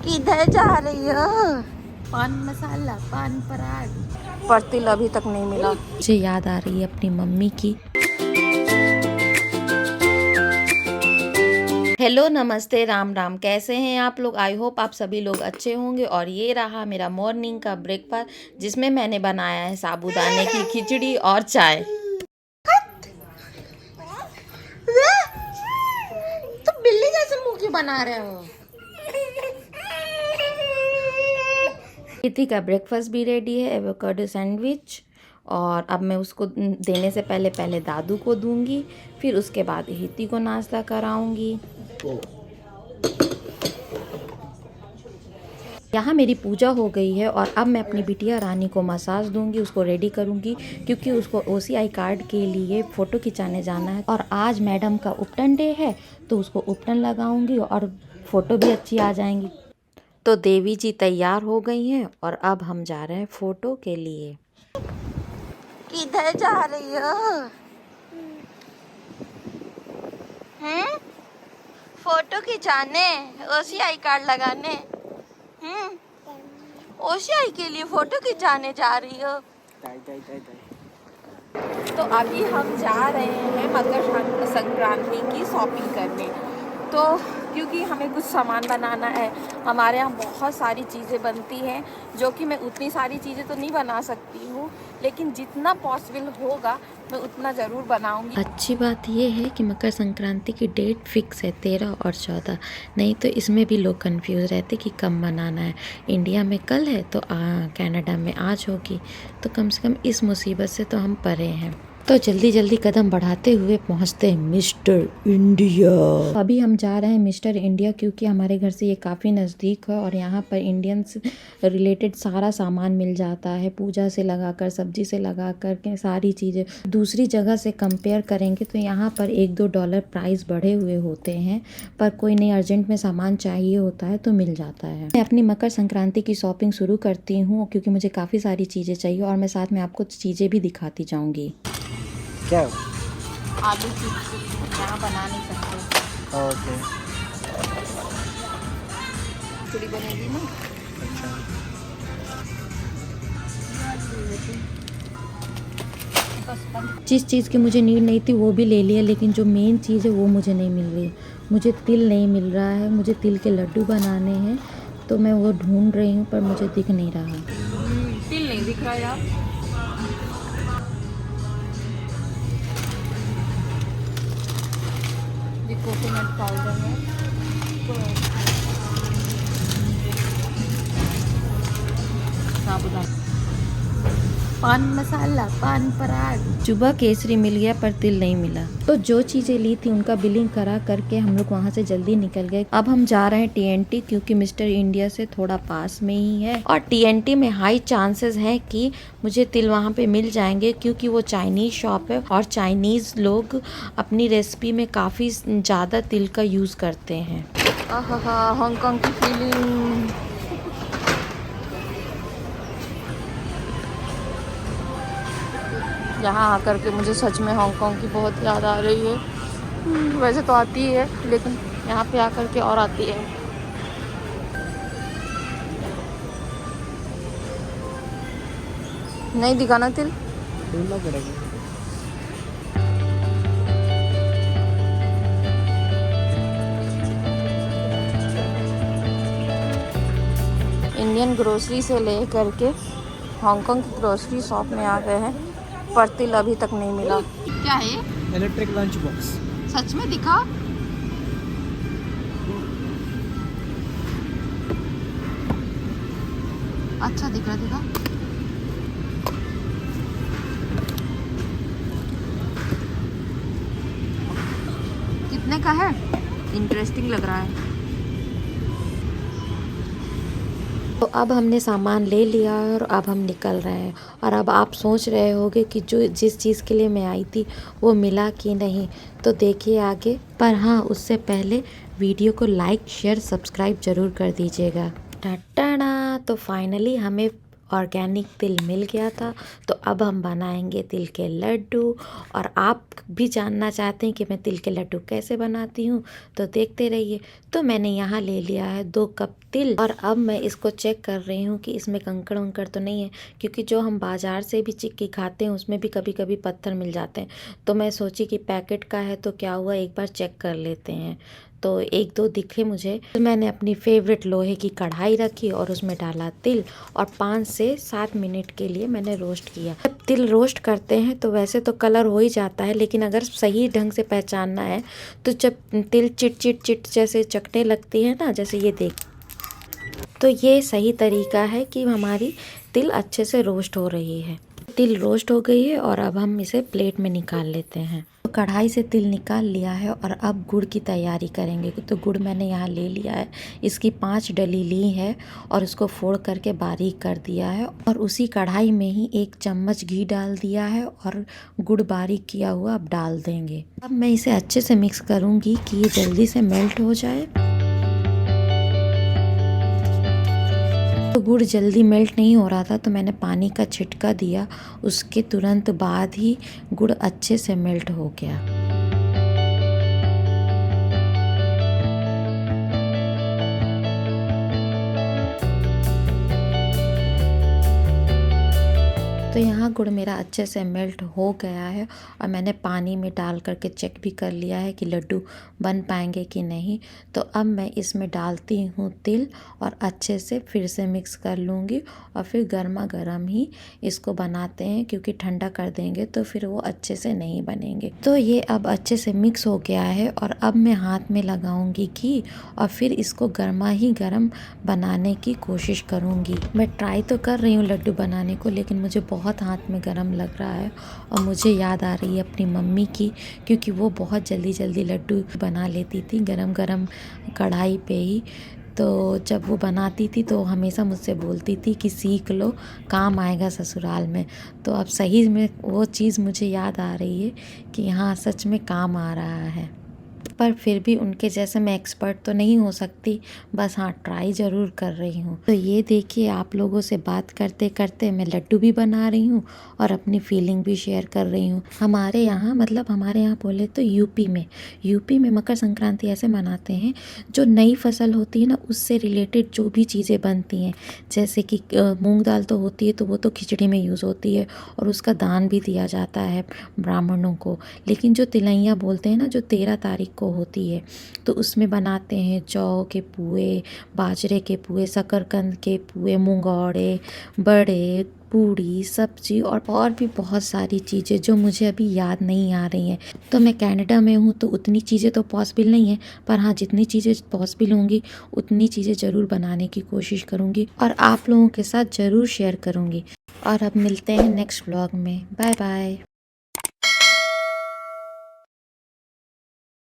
किधर जा रही हो? पान मसाला, पान पराग, पर तिल अभी तक नहीं मिला। मुझे याद आ रही है अपनी मम्मी की। हेलो, नमस्ते, राम राम। कैसे हैं आप लोग? आई होप आप सभी लोग अच्छे होंगे। और ये रहा मेरा मॉर्निंग का ब्रेकफास्ट, जिसमें मैंने बनाया है साबूदाने की खिचड़ी और चाय। तो बिल्ली जैसे मुंह क्यों बना रहे हो? किटी का ब्रेकफास्ट भी रेडी है, एवोकाडो सैंडविच। और अब मैं उसको देने से पहले पहले दादू को दूंगी, फिर उसके बाद हिती को नाश्ता कराऊंगी। यहाँ मेरी पूजा हो गई है और अब मैं अपनी बिटिया रानी को मसाज दूंगी, उसको रेडी करूंगी, क्योंकि उसको OCI कार्ड के लिए फ़ोटो खिंचाने जाना है। और आज मैडम का उपटन डे है, तो उसको उपटन लगाऊंगी और फ़ोटो भी अच्छी आ जाएंगी। तो देवी जी तैयार हो गई हैं और अब हम जा रहे हैं फ़ोटो के लिए। किधर जा रही हो? हैं? फ़ोटो खिंचाने, OCI कार्ड लगाने? OCI के लिए फोटो खिंचाने जा रही हो? तो अभी हम जा रहे हैं मकर संक्रांति की शॉपिंग करने। तो क्योंकि हमें कुछ सामान बनाना है, हमारे यहाँ बहुत सारी चीज़ें बनती हैं, जो कि मैं उतनी सारी चीज़ें तो नहीं बना सकती हूँ, लेकिन जितना पॉसिबल होगा मैं उतना ज़रूर बनाऊँगी। अच्छी बात यह है कि मकर संक्रांति की डेट फिक्स है 13 और 14, नहीं तो इसमें भी लोग कंफ्यूज रहते कि कब मनाना है। इंडिया में कल है तो कनाडा में आज होगी, तो कम से कम इस मुसीबत से तो हम परे हैं। तो जल्दी जल्दी कदम बढ़ाते हुए पहुंचते हैं मिस्टर इंडिया। अभी हम जा रहे हैं मिस्टर इंडिया, क्योंकि हमारे घर से ये काफ़ी नज़दीक है और यहाँ पर इंडियंस रिलेटेड सारा सामान मिल जाता है, पूजा से लगाकर सब्जी से लगा कर के सारी चीज़ें। दूसरी जगह से कंपेयर करेंगे तो यहाँ पर $1-2 प्राइस बढ़े हुए होते हैं, पर कोई नहीं अर्जेंट में सामान चाहिए होता है तो मिल जाता है। मैं अपनी मकर संक्रांति की शॉपिंग शुरू करती हूँ, क्योंकि मुझे काफ़ी सारी चीज़ें चाहिए और मैं साथ में आपको चीज़ें भी दिखाती जाऊँगी। क्या? आलू चिप्स यहाँ बना नहीं सकते। ओके। खिचड़ी बनेगी ना। अच्छा। जिस चीज़ की मुझे नीड नहीं थी वो भी ले लिया, लेकिन जो मेन चीज़ है वो मुझे नहीं मिल रही। मुझे तिल नहीं मिल रहा है, मुझे तिल के लड्डू बनाने हैं, तो मैं वो ढूंढ रही हूँ, पर मुझे दिख नहीं रहा। तिल नहीं दिख रहा यार। कोकोनट पाउडर है, साबुदाना, पान मसाला, पान पराग। सुबह केसरी मिल गया पर तिल नहीं मिला, तो जो चीजें ली थी उनका बिलिंग करा करके हम लोग वहाँ से जल्दी निकल गए। अब हम जा रहे हैं TNT, क्योंकि मिस्टर इंडिया से थोड़ा पास में ही है और TNT में हाई चांसेस है कि मुझे तिल वहाँ पे मिल जाएंगे, क्योंकि वो चाइनीज शॉप है और चाइनीज लोग अपनी रेसिपी में काफ़ी ज़्यादा तिल का यूज़ करते हैं। हांगकांग की फीलिंग। यहाँ आकर के मुझे सच में हांगकांग की बहुत याद आ रही है। वैसे तो आती है, लेकिन यहाँ पे आकर के और आती है। नहीं दिखाना तिल। ढूंढना पड़ेगा। इंडियन ग्रोसरी से ले करके हांगकांग की ग्रोसरी शॉप में आ गए हैं, पर तिल अभी तक नहीं मिला। क्या है ये? Electric lunch box. सच में दिखा? अच्छा दिख रहा, दिखा। कितने का है? इंटरेस्टिंग लग रहा है। तो अब हमने सामान ले लिया और अब हम निकल रहे हैं। और अब आप सोच रहे होंगे कि जो जिस चीज़ के लिए मैं आई थी वो मिला कि नहीं, तो देखिए आगे। पर हाँ, उससे पहले वीडियो को लाइक शेयर सब्सक्राइब ज़रूर कर दीजिएगा। टाटा। तो फाइनली हमें ऑर्गेनिक तिल मिल गया था। तो अब हम बनाएंगे तिल के लड्डू। और आप भी जानना चाहते हैं कि मैं तिल के लड्डू कैसे बनाती हूँ तो देखते रहिए। तो मैंने यहाँ ले लिया है 2 कप तिल और अब मैं इसको चेक कर रही हूँ कि इसमें कंकड़ वंकड़ तो नहीं है, क्योंकि जो हम बाज़ार से भी चिक्की खाते हैं उसमें भी कभी कभी पत्थर मिल जाते हैं। तो मैं सोची कि पैकेट का है तो क्या हुआ, एक बार चेक कर लेते हैं। तो 1-2 दिखे मुझे। तो मैंने अपनी फेवरेट लोहे की कढ़ाई रखी और उसमें डाला तिल और 5 से 7 मिनट के लिए मैंने रोस्ट किया। जब तिल रोस्ट करते हैं तो वैसे तो कलर हो ही जाता है, लेकिन अगर सही ढंग से पहचानना है तो जब तिल चिट चिट चिट जैसे चकने लगती है ना, जैसे ये देख, तो ये सही तरीका है कि हमारी तिल अच्छे से रोस्ट हो रही है। तिल रोस्ट हो गई है और अब हम इसे प्लेट में निकाल लेते हैं। तो कढ़ाई से तिल निकाल लिया है और अब गुड़ की तैयारी करेंगे। तो गुड़ मैंने यहाँ ले लिया है, इसकी 5 डली ली है और इसको फोड़ करके बारीक कर दिया है और उसी कढ़ाई में ही 1 चम्मच घी डाल दिया है और गुड़ बारीक किया हुआ अब डाल देंगे। अब मैं इसे अच्छे से मिक्स करूँगी कि ये जल्दी से मेल्ट हो जाए। तो गुड़ जल्दी मेल्ट नहीं हो रहा था तो मैंने पानी का छिटका दिया, उसके तुरंत बाद ही गुड़ अच्छे से मेल्ट हो गया। तो यहाँ गुड़ मेरा अच्छे से मेल्ट हो गया है और मैंने पानी में डाल करके चेक भी कर लिया है कि लड्डू बन पाएंगे कि नहीं। तो अब मैं इसमें डालती हूँ तिल और अच्छे से फिर से मिक्स कर लूँगी और फिर गर्मा गर्म ही इसको बनाते हैं, क्योंकि ठंडा कर देंगे तो फिर वो अच्छे से नहीं बनेंगे। तो ये अब अच्छे से मिक्स हो गया है और अब मैं हाथ में लगाऊंगी घी और फिर इसको गर्मा ही गर्म बनाने की कोशिश करूँगी। मैं ट्राई तो कर रही हूँ लड्डू बनाने को, लेकिन मुझे बहुत हाथ में गरम लग रहा है और मुझे याद आ रही है अपनी मम्मी की, क्योंकि वो बहुत जल्दी जल्दी लड्डू बना लेती थी गरम गरम कढ़ाई पे ही। तो जब वो बनाती थी तो हमेशा मुझसे बोलती थी कि सीख लो, काम आएगा ससुराल में। तो अब सही में वो चीज़ मुझे याद आ रही है कि हाँ सच में काम आ रहा है। पर फिर भी उनके जैसे मैं एक्सपर्ट तो नहीं हो सकती, बस हाँ ट्राई ज़रूर कर रही हूँ। तो ये देखिए, आप लोगों से बात करते करते मैं लड्डू भी बना रही हूँ और अपनी फीलिंग भी शेयर कर रही हूँ। हमारे यहाँ बोले तो यूपी में मकर संक्रांति ऐसे मनाते हैं, जो नई फसल होती है ना उससे रिलेटेड जो भी चीज़ें बनती हैं, जैसे कि मूंग दाल तो होती है तो वो तो खिचड़ी में यूज़ होती है और उसका दान भी दिया जाता है ब्राह्मणों को। लेकिन जो तिलैया बोलते हैं ना, जो 13 तारीख को होती है, तो उसमें बनाते हैं जौ के पुए, बाजरे के पुए, शकरकंद के पुए, मुंगौड़े, बड़े, पूड़ी, सब्जी और भी बहुत सारी चीज़ें जो मुझे अभी याद नहीं आ रही हैं। तो मैं कनाडा में हूँ तो उतनी चीज़ें तो पॉसिबल नहीं है, पर हाँ जितनी चीज़ें पॉसिबल होंगी उतनी चीज़ें ज़रूर बनाने की कोशिश करूँगी और आप लोगों के साथ ज़रूर शेयर करूँगी। और अब मिलते हैं नेक्स्ट व्लॉग में। Bye bye.